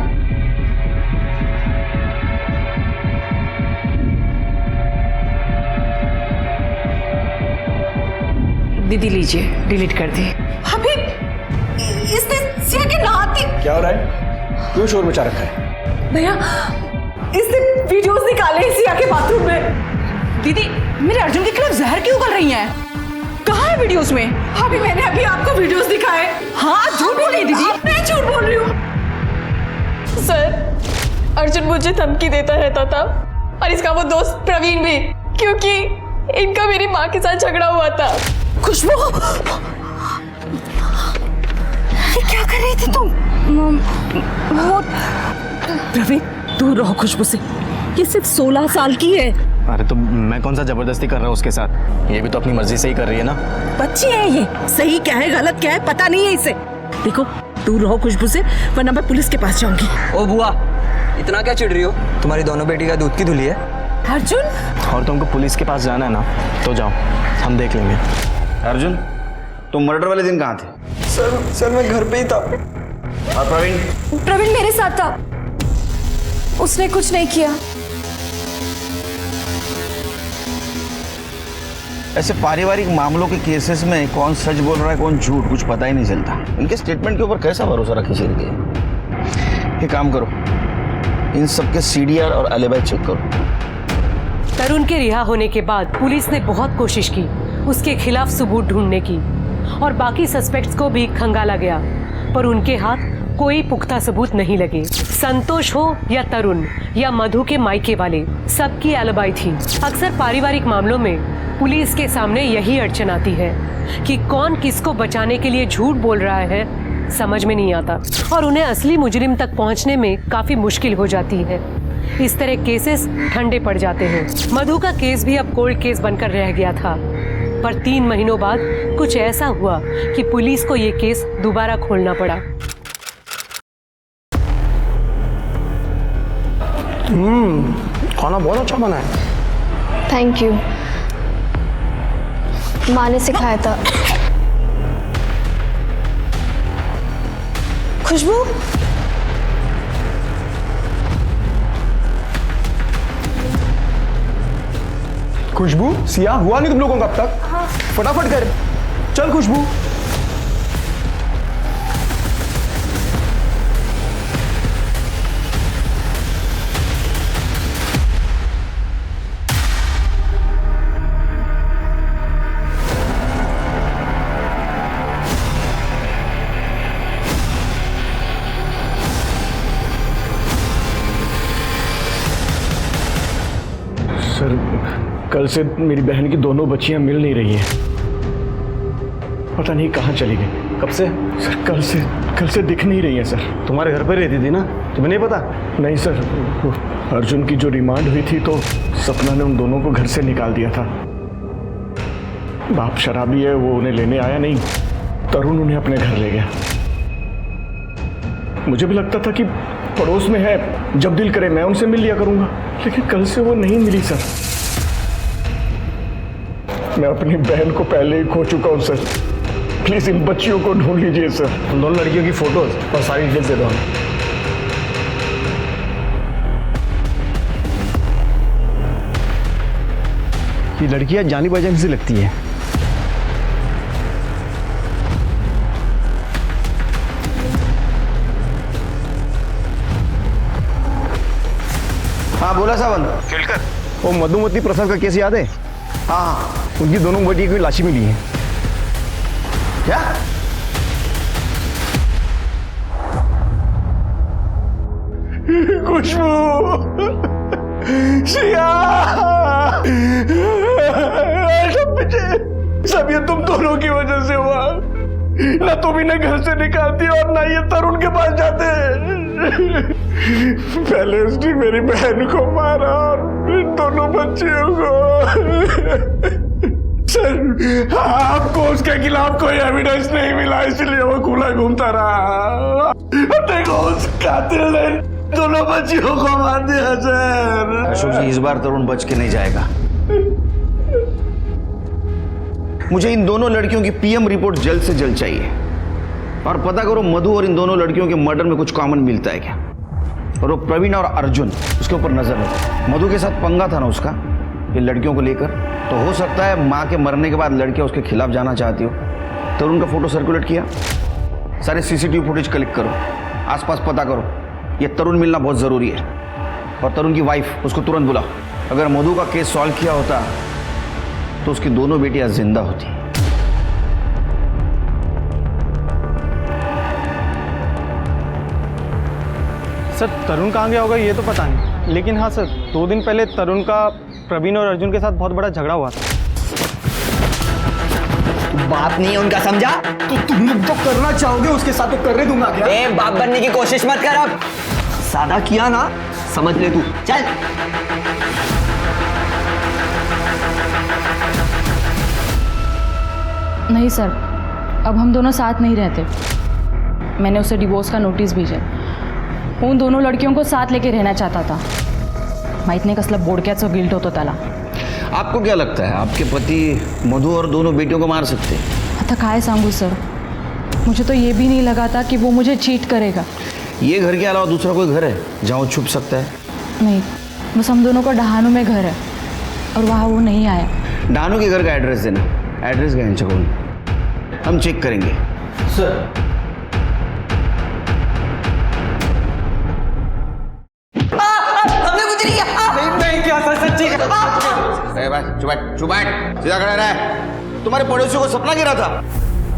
दीदी लीजिए, डिलीट कर दी। अभी इसने सिया के नहाती। क्या हो रहा है? क्यों शोर मचा रखा है? भैया इसने वीडियोस निकाले हैं सिया के बाथरूम में। दीदी मेरे अर्जुन के खिलाफ जहर क्यों उगल रही हैं? कहाँ है वीडियोस में? अभी मैंने आपको वीडियोस दिखाए। हाँ झूठ बोल रही दीदी। मैं झूठ बोल रही हूँ सर। अर्जुन मुझे धमकी देता रहता था और इसका वो दोस्त प्रवीण भी, क्योंकि इनका मेरी माँ के साथ झगड़ा हुआ था। खुशबू ये क्या कर रही थी तुम? वो प्रवीण दूर रहो खुशबू से, ये सिर्फ 16 साल की है। अरे तो मैं कौन सा जबरदस्ती कर रहा हूँ उसके साथ? ये भी तो अपनी मर्जी से ही कर रही है ना। बच्ची है ये, सही क्या है गलत क्या है पता नहीं है इसे। देखो दूर रहो खुशबू से, वरना मैं पुलिस के पास जाऊंगी। ओ बुआ इतना क्या चिढ़ रही हो? तुम्हारी दोनों बेटी का दूध की धुली है। अर्जुन और तुमको पुलिस के पास जाना है ना तो जाओ, हम देख लेंगे। अर्जुन तुम मर्डर वाले दिन कहाँ थे? सर मैं घर पे ही था। और प्रवीण मेरे साथ था, उसने कुछ नहीं किया। ऐसे पारिवारिक मामलों के केसेस में कौन सच बोल रहा है कौन झूठ कुछ पता ही नहीं चलता। इनके स्टेटमेंट के ऊपर कैसा भरोसा रखे शिर्के? ये काम करो, इन सबके सीडीआर और एलिबाई चेक करो। तरुण के रिहा होने के बाद पुलिस ने बहुत कोशिश की उसके खिलाफ सबूत ढूंढने की और बाकी सस्पेक्ट्स को भी खंगाला गया, पर उनके हाथ कोई पुख्ता सबूत नहीं लगे। संतोष हो या तरुण या मधु के मायके वाले, सबकी एलिबाई थी। अक्सर पारिवारिक मामलों में पुलिस के सामने यही अड़चन आती है कि कौन किसको बचाने के लिए झूठ बोल रहा है, समझ में नहीं आता और उन्हें असली मुजरिम तक पहुंचने में काफी मुश्किल हो जाती है। इस तरह केसेस ठंडे पड़ जाते हैं। मधु का केस भी अब कोल्ड केस बनकर रह गया था, पर 3 महीनों बाद कुछ ऐसा हुआ कि पुलिस को ये केस दोबारा खोलना पड़ा। खाना बहुत अच्छा बना है। थैंक यू, माँ ने सिखाया था। खुशबू खुशबू, सिया हुआ नहीं तुम लोगों का अब तक? फटाफट कर, चल खुशबू। सर, कल से मेरी बहन की दोनों बच्चियां मिल नहीं रही हैं। पता नहीं कहाँ चली गई। कब से? सर, कल से दिख नहीं रही हैं सर। तुम्हारे घर पर रहती थी ना, तुम्हें नहीं पता? नहीं सर, वो अर्जुन की जो रिमांड हुई थी तो सपना ने उन दोनों को घर से निकाल दिया था। बाप शराबी है, वो उन्हें लेने आया नहीं, तरुण उन्हें अपने घर ले गया। मुझे भी लगता था कि पड़ोस में है, जब दिल करे मैं उनसे मिल लिया करूंगा, लेकिन कल से वो नहीं मिली सर। मैं अपनी बहन को पहले ही खो चुका हूं सर। प्लीज इन बच्चियों को ढूंढ लीजिए सर। उन दोनों लड़कियों की फोटोज और सारी डिटेल्स दे दो हमें। ये लड़कियां जानी पहचानी सी लगती है। हाँ बोला सावंत। केलकर, वो मधुमती प्रसाद का केस याद है? हाँ, उनकी दोनों बेटी की लाशें मिली है। क्या? खुशबू, सिया, सब ये तुम दोनों की वजह से हुआ। ना तुम इन्हें घर से निकालती और ना ये तरुण के पास जाते। पहले उसने मेरी बहन को मारा और इन दोनों बच्चियों को। सर, आपको उसके खिलाफ कोई एविडेंस नहीं मिला, इसलिए वो खुला घूमता रहा। देखो, उस कातिल ने दोनों बच्चियों को मार दिया सर। अशोक जी, इस बार तरुण बच के नहीं जाएगा। मुझे इन दोनों लड़कियों की पीएम रिपोर्ट जल्द से जल्द चाहिए, और पता करो मधु और इन दोनों लड़कियों के मर्डर में कुछ कॉमन मिलता है क्या। और वो प्रवीण और अर्जुन, उसके ऊपर नजर रखो। मधु के साथ पंगा था ना उसका ये लड़कियों को लेकर, तो हो सकता है माँ के मरने के बाद लड़कियां उसके खिलाफ जाना चाहती हो। तरुण का फोटो सर्कुलेट किया, सारे सीसीटीवी फुटेज कलेक्ट करो, आसपास पता करो। ये तरुण मिलना बहुत जरूरी है। और तरुण की वाइफ, उसको तुरंत बुलाओ। अगर मधु का केस सॉल्व किया होता तो उसकी दोनों बेटियां जिंदा होती। सर, तरुण कहाँ गया होगा ये तो पता नहीं, लेकिन हाँ सर, 2 दिन पहले तरुण का प्रवीण और अर्जुन के साथ बहुत बड़ा झगड़ा हुआ था। बाप नहीं है उनका, समझा? तो तुम जो करना चाहोगे उसके साथ तो करने दूंगा क्या? ए, बाप बनने की कोशिश मत कर। अब सादा किया ना, समझ ले तू। चल। नहीं सर, अब हम दोनों साथ नहीं रहते। मैंने उसे डिवोर्स का नोटिस भेजा। वो उन दोनों लड़कियों को साथ लेके रहना चाहता था। माहित नाही कसला बोडक्याचं गिल्ट होतो त्याला। आपको क्या लगता है आपके पति मधु और दोनों बेटियों को मार सकते हैं? आता काय सांगू सर, मुझे तो ये भी नहीं लगा था कि वो मुझे चीट करेगा। ये घर के अलावा दूसरा कोई घर है जहाँ वो छुप सकता है? नहीं, बस हम दोनों का डहानू में घर है और वहाँ वो नहीं आया। डानू के घर का एड्रेस देना। एड्रेस का चकोल हम चेक करेंगे। सर, हमने कुछ नहीं किया। नहीं किया सर, सच्ची। चुप बैठ, सीधा खड़ा रहा। तुम्हारे पड़ोसियों को सपना गिरा था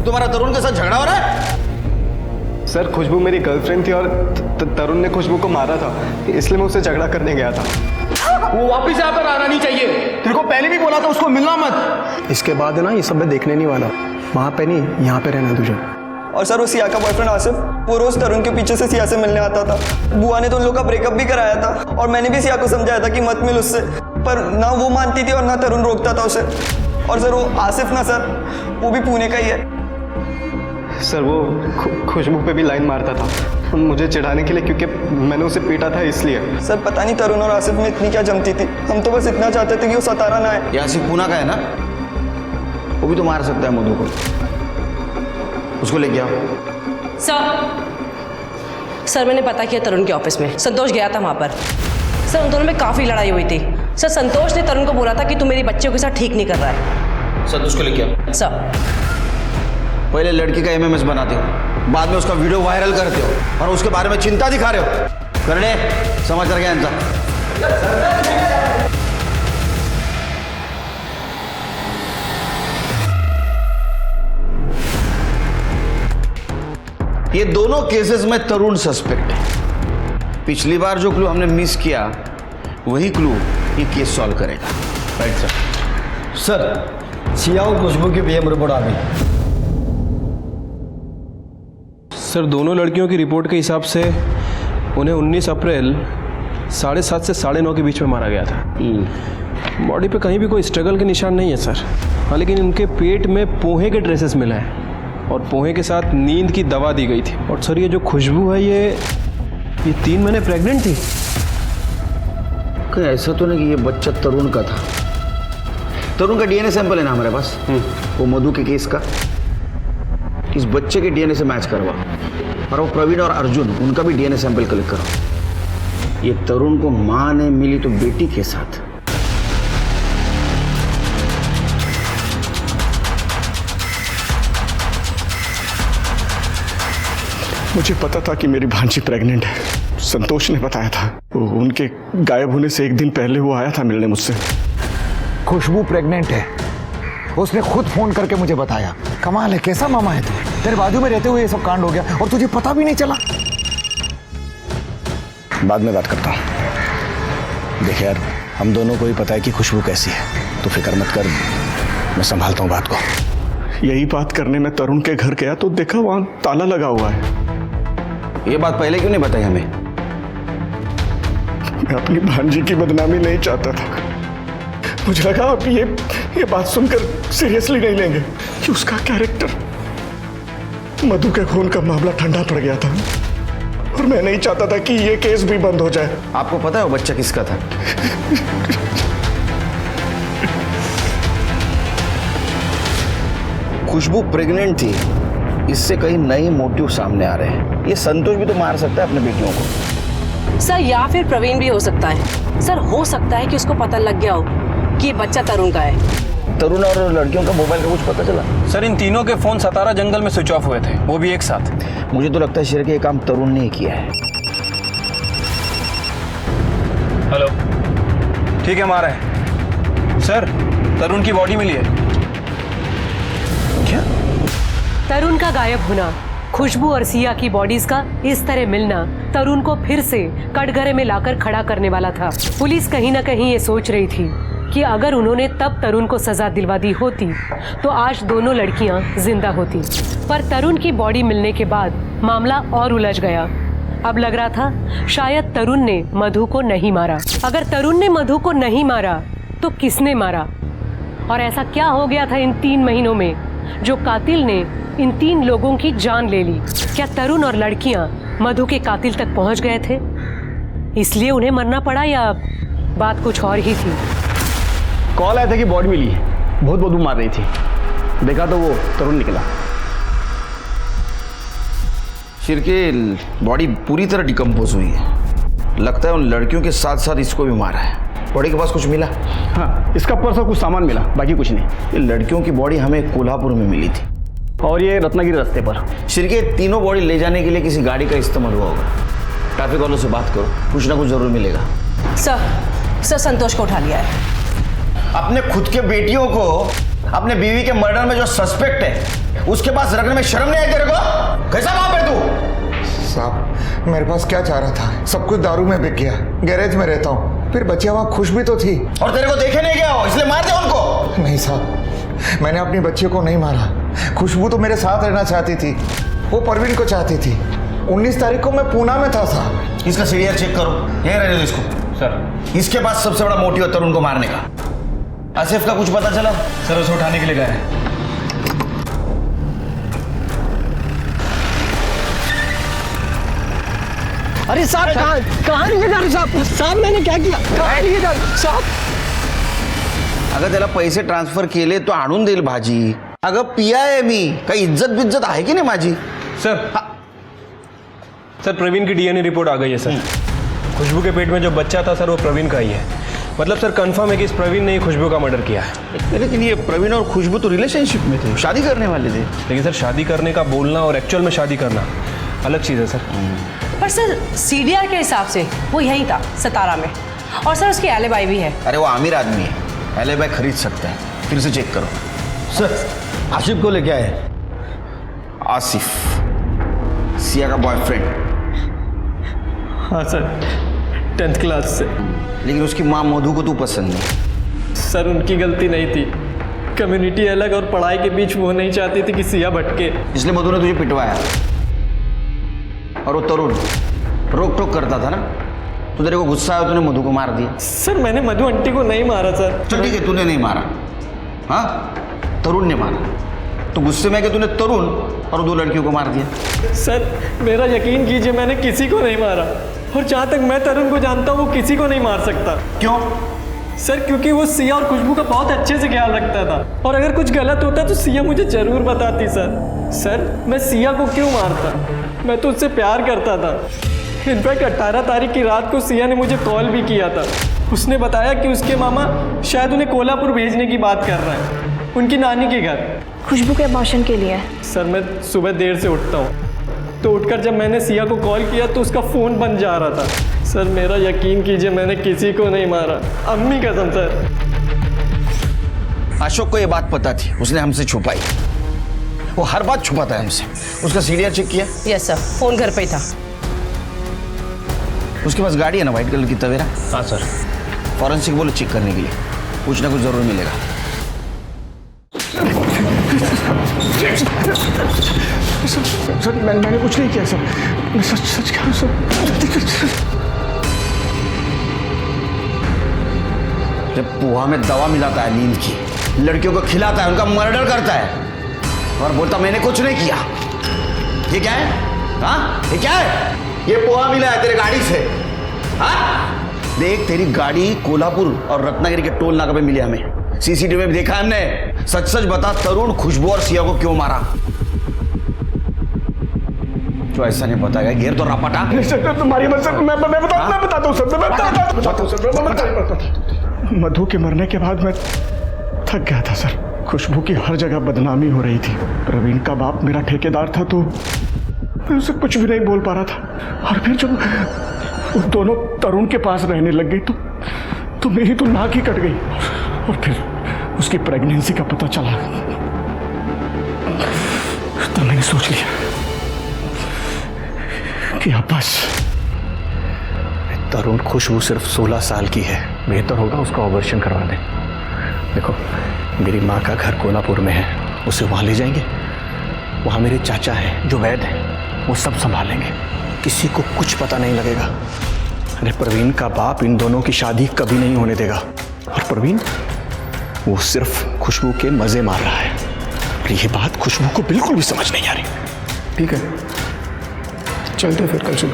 तुम्हारा तरुण के साथ झगड़ा हो रहा है? सर, खुशबू मेरी गर्लफ्रेंड थी और तरुण ने खुशबू को मारा था, इसलिए मैं उससे झगड़ा करने गया था। वो वापस यहाँ पर आना नहीं चाहिए। तेरे को पहले भी बोला था उसको मिलना मत। इसके बाद है ना, ये सब मैं देखने नहीं वाला। वहाँ पे नहीं, यहाँ पे रहना तुझे। और सर, वो सिया का बॉयफ्रेंड आसिफ, वो रोज तरुण के पीछे से सिया से मिलने आता था। बुआ ने तो उन लोग का ब्रेकअप भी कराया था, और मैंने भी सिया को समझाया था कि मत मिल उससे, पर ना वो मानती थी और ना तरुण रोकता था उसे। और सर, वो आसिफ ना सर, वो भी पुणे का ही है। सर, वो खुशबू पे भी लाइन मारता था मुझे चिढ़ाने के लिए, क्योंकि मैंने उसे पीटा था इसलिए। सर, पता नहीं तरुण और आसिफ में इतनी क्या जमती थी। हम तो बस इतना चाहते थे कि वो सतारा ना आए। ये आसिफ पूना का है ना, वो भी तो मार सकता है मधु को। उसको लेके आओ। सर, मैंने पता किया तरुण के ऑफिस में, संतोष गया था वहाँ पर। सर, उन दोनों में काफ़ी लड़ाई हुई थी। सर संतोष ने तरुण को बोला था कि तू मेरी बच्चों के साथ ठीक नहीं कर रहा है। संतोष को लेके आओ। सर पहले लड़की का एमएमएस बनाते हो, बाद में उसका वीडियो वायरल करते हो और उसके बारे में चिंता दिखा रहे हो। करने समाचार क्या इनका? ये दोनों केसेस में तरुण सस्पेक्ट है। पिछली बार जो क्लू हमने मिस किया वही क्लू ये केस सॉल्व करेगा। Right sir. सर सिया और खुशबू की पीएम रिपोर्ट आ गई। सर दोनों लड़कियों की रिपोर्ट के हिसाब से उन्हें 19 अप्रैल 7:30 से 9:30 के बीच में मारा गया था। बॉडी पे कहीं भी कोई स्ट्रगल के निशान नहीं है सर। हाँ, लेकिन उनके पेट में पोहे के ट्रेसेस मिला है और पोहे के साथ नींद की दवा दी गई थी। और सर ये जो खुशबू है ये 3 महीने प्रेग्नेंट थी। कहीं ऐसा तो नहीं कि ये बच्चा तरुण का था? तरुण का डीएनए सैंपल है ना हमारे पास, वो मधु के केस का। इस बच्चे के डीएनए से मैच करवा और वो प्रवीण और अर्जुन उनका भी डीएनए सैंपल कलेक्ट करो। ये तरुण को मां ने मिली तो बेटी के साथ। मुझे पता था कि मेरी भांजी प्रेग्नेंट है। संतोष ने बताया था। उनके गायब होने से एक दिन पहले वो आया था मिलने मुझसे। खुशबू प्रेग्नेंट है, उसने खुद फोन करके मुझे बताया। कमाल है, कैसा मामा है तू? तेरे बाजू में रहते हुए ये सब कांड हो गया और तुझे पता भी नहीं चला। बाद में बात करता हूँ। देख यार, हम दोनों को ही पता है कि खुशबू कैसी है, तो फिक्र मत कर, मैं संभालता हूँ बात को। यही बात करने में तरुण के घर गया तो देखा वहां ताला लगा हुआ है। ये बात पहले क्यों नहीं बताई हमें? मैं अपनी भांजी की बदनामी नहीं चाहता था। मुझे लगा आप ये बात सुनकर सीरियसली नहीं लेंगे कि उसका कैरेक्टर, मधु के खून का मामला ठंडा पड़ गया था और मैं नहीं चाहता था कि ये केस भी बंद हो जाए। आपको पता है वो बच्चा किसका था? खुशबू प्रेग्नेंट थी, इससे कई नए मोटिव सामने आ रहे हैं। ये संतोष भी तो मार सकता है अपने बेटियों को। सर या फिर प्रवीण भी हो सकता है। सर हो सकता है कि उसको पता लग गया हो कि ये बच्चा तरुण का है। तरुण और लड़कियों का मोबाइल का कुछ पता चला? सर इन तीनों के फोन सतारा जंगल में स्विच ऑफ हुए थे, वो भी एक साथ। मुझे तो लगता है शेर के ये काम तरुण ने ही किया है। हेलो, ठीक है, मारा है सर। तरुण की बॉडी मिली है। क्या? तरुण का गायब होना, खुशबू और सिया की बॉडीज का इस तरह मिलना तरुण को फिर से कटघरे में लाकर खड़ा करने वाला था। पुलिस कहीं ना कहीं ये सोच रही थी कि अगर उन्होंने तब तरुण को सजा दिलवा दी होती तो आज दोनों लड़कियां जिंदा होती। पर तरुण की बॉडी मिलने के बाद मामला और उलझ गया। अब लग रहा था शायद तरुण ने मधु को नहीं मारा। अगर तरुण ने मधु को नहीं मारा तो किसने मारा? और ऐसा क्या हो गया था इन 3 महीनों में जो कातिल ने इन 3 लोगों की जान ले ली? क्या तरुण और लड़कियां मधु के कातिल तक पहुंच गए थे, इसलिए उन्हें मरना पड़ा, या बात कुछ और ही थी? कॉल आया था कि बॉडी मिली है, बहुत बदबू मार रही थी। देखा तो वो तरुण निकला। शेर की बॉडी पूरी तरह डिकम्पोज हुई है। लगता है उन लड़कियों के साथ साथ इसको भी मारा है। बॉडी के पास कुछ मिला? हाँ, इसका पर्स और कुछ सामान मिला, बाकी कुछ नहीं। ये लड़कियों की बॉडी हमें कोल्हापुर में मिली थी और ये रत्नागिरी रास्ते पर। शेर के तीनों बॉडी ले जाने के लिए किसी गाड़ी का इस्तेमाल हुआ होगा। ट्रैफिक वालों से बात करो, कुछ ना कुछ जरूर मिलेगा। सर संतोष को उठा लिया है। अपने खुद के बेटियों को अपने बीवी के मर्डर में जो सस्पेक्ट है उसके पास रखने में शर्म नहीं आई तेरे को? कैसा बाप है तू? साहब मेरे पास क्या चाह रहा था, सब कुछ दारू में बिक गया। गैरेज में रहता हूँ, फिर बच्चियां वहाँ खुश भी तो थी। और तेरे को देखे नहीं गया हो इसलिए मार दिया उनको? नहीं साहब, मैंने अपनी बच्चियों को नहीं मारा। खुशबू तो मेरे साथ रहना चाहती थी, वो परवीन को चाहती थी। 19 तारीख को मैं पूना में था साहब। इसका सीरियल चेक करो, यहीं रहने दो इसको। सर इसके पास सबसे बड़ा मोटिव है तरुण को मारने का। आसिफ का कुछ पता चला? सर उसे उठाने के लिए गए हैं। अरे साहब, कहाँ लिए जा रहे साहब? साहब मैंने क्या किया? कहाँ लिए जा रहे साहब? अगं त्याला पैसे ट्रान्सफर केले तो आणून देईल भाजी। अगं पिया आहे मी, काही इज्जत बिज्जत आहे की नाही माझी? सर प्रवीण की डीएनए रिपोर्ट आ गई है सर। खुशबू के पेट में जो बच्चा था सर वो प्रवीण का ही है। मतलब सर कंफर्म है कि इस प्रवीण ने ही खुशबू का मर्डर किया है। लेकिन ये प्रवीण और खुशबू तो रिलेशनशिप में थे, शादी करने वाले थे। लेकिन सर शादी करने का बोलना और एक्चुअल में शादी करना अलग चीज़ है सर। पर सर सीडीआर के हिसाब से वो यहीं था, सतारा में, और सर उसकी एलिबाई भी है। अरे वो अमीर आदमी है, एलिबाई खरीद सकते हैं, फिर से चेक करो। सर आसिफ को लेके आए। आसिफ, सिया का बॉयफ्रेंड। हाँ सर, 10th क्लास से। लेकिन उसकी माँ मधु को तू पसंद नहीं। सर उनकी गलती नहीं थी, कम्युनिटी अलग और पढ़ाई के बीच वो नहीं चाहती थी कि सिया भटके, इसलिए मधु ने तुझे पिटवाया। और वो तरुण रोक टोक करता था ना, तो तेरे को गुस्सा आया, तूने मधु को मार दिया। सर मैंने मधु आंटी को नहीं मारा सर। चल ठीक है, तूने नहीं मारा, हाँ तरुण ने मारा। तो गुस्से में कि तूने तरुण और 2 लड़कियों को मार दिया। सर मेरा यकीन कीजिए, मैंने किसी को नहीं मारा, और जहाँ तक मैं तरुण को जानता हूँ वो किसी को नहीं मार सकता। क्यों? सर क्योंकि वो सिया और खुशबू का बहुत अच्छे से ख्याल रखता था, और अगर कुछ गलत होता तो सिया मुझे जरूर बताती। सर मैं सिया को क्यों मारता, मैं तो उससे प्यार करता था। इनफैक्ट 18 तारीख की रात को सिया ने मुझे कॉल भी किया था। उसने बताया कि उसके मामा शायद उन्हें कोल्हापुर भेजने की बात कर रहे हैं, उनकी नानी के घर। खुशबू के अबॉर्शन के लिए। सर मैं सुबह देर से उठता हूँ, तो उठकर जब मैंने सिया को कॉल किया तो उसका फ़ोन बंद जा रहा था। सर मेरा यकीन कीजिए, मैंने किसी को नहीं मारा, अम्मी कसम सर। अशोक को ये बात पता थी, उसने हमसे छुपाई। वो हर बात छुपाता है हमसे। उसका सीडीआर चेक किया? यस सर, फोन घर पे ही था। उसके पास गाड़ी है ना व्हाइट कलर की तवेरा? हाँ सर। फॉरेंसिक बोलो चेक करने के लिए, कुछ ना कुछ जरूर मिलेगा। सर मैंने कुछ नहीं किया सर, मैं सच कह रहा हूं सर। जब पोहा में दवा मिलाता है नींद की, लड़कियों को खिलाता है, उनका मर्डर करता है, और बोलता मैंने कुछ नहीं किया। ये क्या है? हाँ ये क्या है? ये पोहा मिला है तेरे गाड़ी से। हाँ देख, तेरी गाड़ी कोल्हापुर और रत्नागिरी के टोल नाका पे मिली हमें, सीसीटीवी में देखा है हमने। सच सच बता, तरुण खुशबू और सिया को क्यों मारा? जो ऐसा नहीं बताएगा, घेर तो रापटा। तुम्हारी मत सर, मैं बताता हूँ सर, मैं बताता हूँ सर। मधु के मरने के बाद मैं थक गया था सर। खुशबू की हर जगह बदनामी हो रही थी। प्रवीण का बाप मेरा ठेकेदार था, तो मैं उसे कुछ भी नहीं बोल पा रहा था। और फिर जब वो दोनों तरुण के पास रहने लग गई तो मेरी तो नाक ही कट गई। और फिर उसकी प्रेगनेंसी का पता चला, तब मैंने सोच लिया कि अब बस। तरुण खुशबू सिर्फ 16 साल की है, बेहतर होगा उसका ऑपरेशन करवा दें। देखो मेरी माँ का घर कोल्हापुर में है, उसे वहाँ ले जाएंगे। वहाँ मेरे चाचा हैं जो वैद्य हैं, वो सब संभालेंगे, किसी को कुछ पता नहीं लगेगा। अरे प्रवीण का बाप इन दोनों की शादी कभी नहीं होने देगा। और प्रवीण वो सिर्फ खुशबू के मज़े मार रहा है, और ये बात खुशबू को बिल्कुल भी समझ नहीं आ रही। ठीक है, चलते फिर कल सुबह।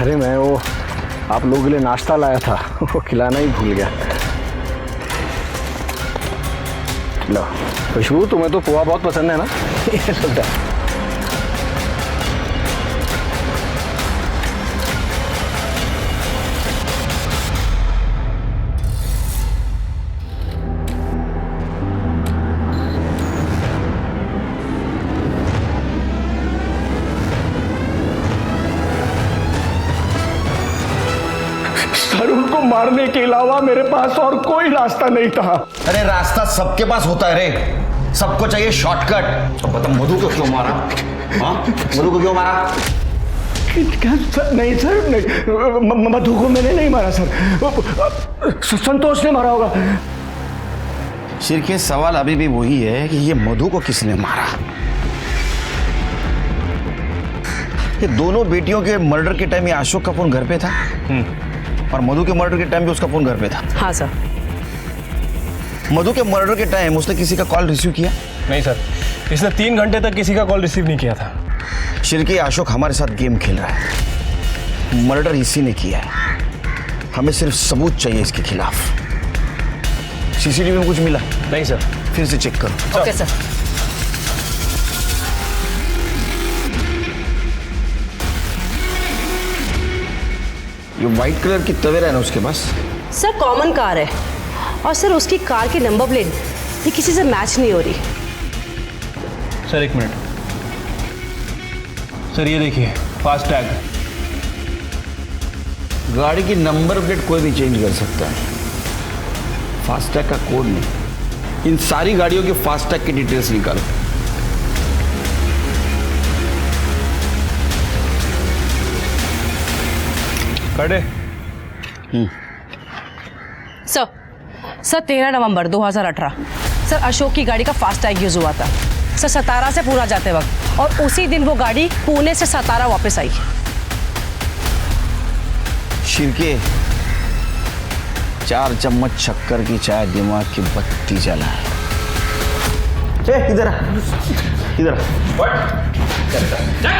अरे मैं वो आप लोगों के लिए नाश्ता लाया था, वो खिलाना ही भूल गया। लो खुशबू, तुम्हें तो पोहा बहुत पसंद है ना? ये लो। तरुण को मारने के अलावा मेरे पास और कोई रास्ता नहीं था। अरे रास्ता सबके पास होता है रे, सबको चाहिए शॉर्टकट। तो बता मधु को क्यों मारा? हाँ मधु को क्यों मारा? नहीं सर, नहीं, मधु को मैंने नहीं मारा सर, संतोष ने मारा होगा। शिरके सवाल अभी भी वही है कि ये मधु को किसने मारा। ये दोनों बेटियों के मर्डर के टाइम ये अशोक का फोन घर पे था, और मधु के मर्डर के टाइम भी उसका फोन घर पे था। हाँ सर। मधु के मर्डर के टाइम उसने किसी का कॉल रिसीव किया? नहीं सर, इसने 3 घंटे तक किसी का कॉल रिसीव नहीं किया था। शिरके अशोक हमारे साथ गेम खेल रहा है, मर्डर इसी ने किया है। हमें सिर्फ सबूत चाहिए इसके खिलाफ। सीसीटीवी में कुछ मिला? नहीं सर। फिर से चेक करो। Okay sir. ये वाइट कलर की तवेरा है ना उसके पास? सर कॉमन कार है और सर उसकी कार की नंबर प्लेट ये किसी से मैच नहीं हो रही। सर एक मिनट सर, ये देखिए फास्ट टैग। गाड़ी की नंबर प्लेट कोई भी चेंज कर सकता है, फास्टैग का कोड नहीं। इन सारी गाड़ियों के फास्टैग की डिटेल्स निकालो। खड़े। सर 13 नवंबर 2018 सर अशोक की गाड़ी का फास्ट टैग यूज हुआ था सर, सतारा से पूरा जाते वक्त, और उसी दिन वो गाड़ी पुणे से सतारा वापस आई। शिरके 4 चम्मच शक्कर की चाय दिमाग की बत्ती जला है। इधर इधर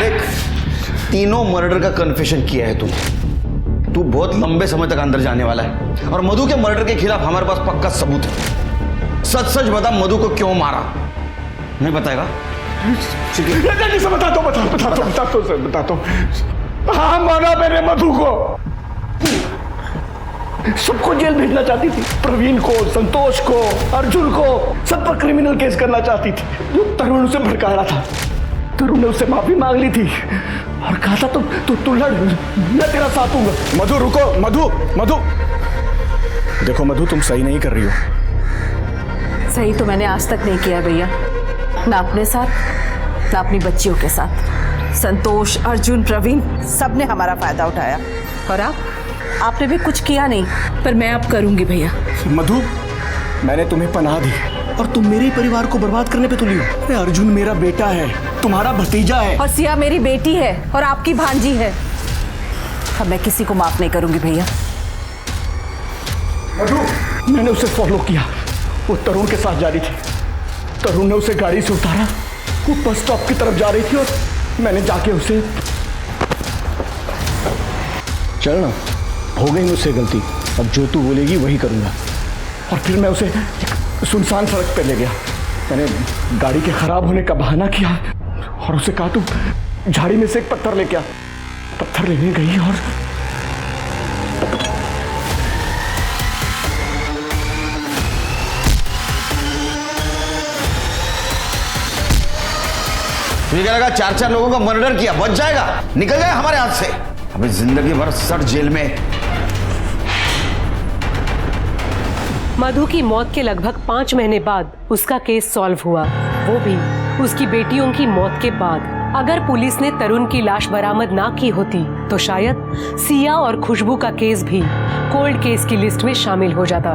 देख, तीनों मर्डर का कन्फेशन किया है तू बहुत लंबे समय तक अंदर जाने वाला है, और मधु के मर्डर के खिलाफ हमारे पास पक्का सबूत है। सच सच बता, मधु को क्यों मारा? नहीं बताएगा? बता दो। हाँ, मारा मैंने मधु को। सबको जेल भेजना चाहती थी, प्रवीण को, संतोष को, अर्जुन को, सब पर क्रिमिनल केस करना चाहती थी। जो तरुण उसे भड़का रहा था, तरुण ने उससे माफी मांग ली थी और कहा था तू लड़, मैं तेरा साथ दूंगा। मधु रुको, मधु देखो मधु, तुम सही नहीं कर रही हो। सही तो मैंने आज तक नहीं किया भैया, ना अपने साथ ना अपनी बच्चियों के साथ। संतोष, अर्जुन, प्रवीण सब ने हमारा फायदा उठाया, और आपने भी कुछ किया नहीं, पर मैं अब करूंगी भैया। मधु, मैंने तुम्हें पनाह दी और तुम मेरे ही परिवार को बर्बाद करने पे तुली हो। अर्जुन मेरा बेटा है, तुम्हारा भतीजा है, और सिया मेरी बेटी है और आपकी भांजी है। अब मैं किसी को माफ नहीं करूंगी भैया। मधु, मैंने उसे फॉलो किया, वो तरुण के साथ जा रही थी। तरुण ने उसे गाड़ी से उतारा, वो बस स्टॉप की तरफ जा रही थी और मैंने जाके उसे। चल ना, हो गई मुझसे गलती, अब जो तू बोलेगी वही करूंगा। और फिर मैं उसे सुनसान सड़क पे ले गया। मैंने गाड़ी के खराब होने का बहाना किया और उसे कहा तू झाड़ी में से एक पत्थर लेके आ। पत्थर लेने गई और तुझे क्या लगा 4 लोगों का मर्डर किया बच जाएगा? निकल जाए हमारे हाथ से। अभी जिंदगी भर सड़ जेल में। मधु की मौत के लगभग 5 महीने बाद उसका केस सॉल्व हुआ, वो भी उसकी बेटियों की मौत के बाद। अगर पुलिस ने तरुण की लाश बरामद ना की होती तो शायद सिया और खुशबू का केस भी कोल्ड केस की लिस्ट में शामिल हो जाता।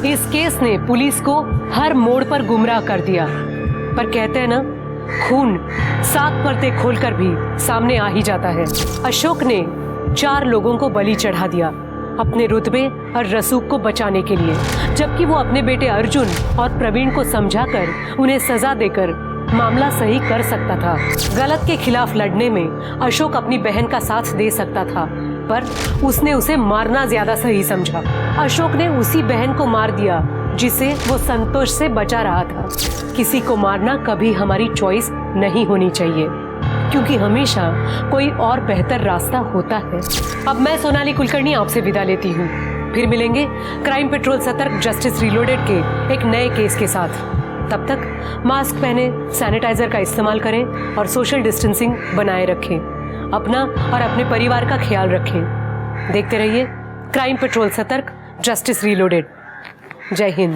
इस केस ने पुलिस को हर मोड़ पर गुमराह कर दिया, पर कहते हैं ना, खून 7 परतें खोलकर भी सामने आ ही जाता है। अशोक ने 4 लोगों को बलि चढ़ा दिया अपने रुतबे और रसूख को बचाने के लिए, जबकि वो अपने बेटे अर्जुन और प्रवीण को समझाकर उन्हें सजा देकर मामला सही कर सकता था। गलत के खिलाफ लड़ने में अशोक अपनी बहन का साथ दे सकता था, पर उसने उसे मारना ज्यादा सही समझा। अशोक ने उसी बहन को मार दिया जिसे वो संतोष से बचा रहा था। किसी को मारना कभी हमारी चॉइस नहीं होनी चाहिए, क्योंकि हमेशा कोई और बेहतर रास्ता होता है। अब मैं सोनाली कुलकर्णी आपसे विदा लेती हूँ। फिर मिलेंगे क्राइम पेट्रोल सतर्क जस्टिस रीलोडेड के एक नए केस के साथ। तब तक मास्क पहने, सैनिटाइजर का इस्तेमाल करें और सोशल डिस्टेंसिंग बनाए रखें। अपना और अपने परिवार का ख्याल रखें। देखते रहिए क्राइम पेट्रोल सतर्क जस्टिस रीलोडेड। जय हिंद।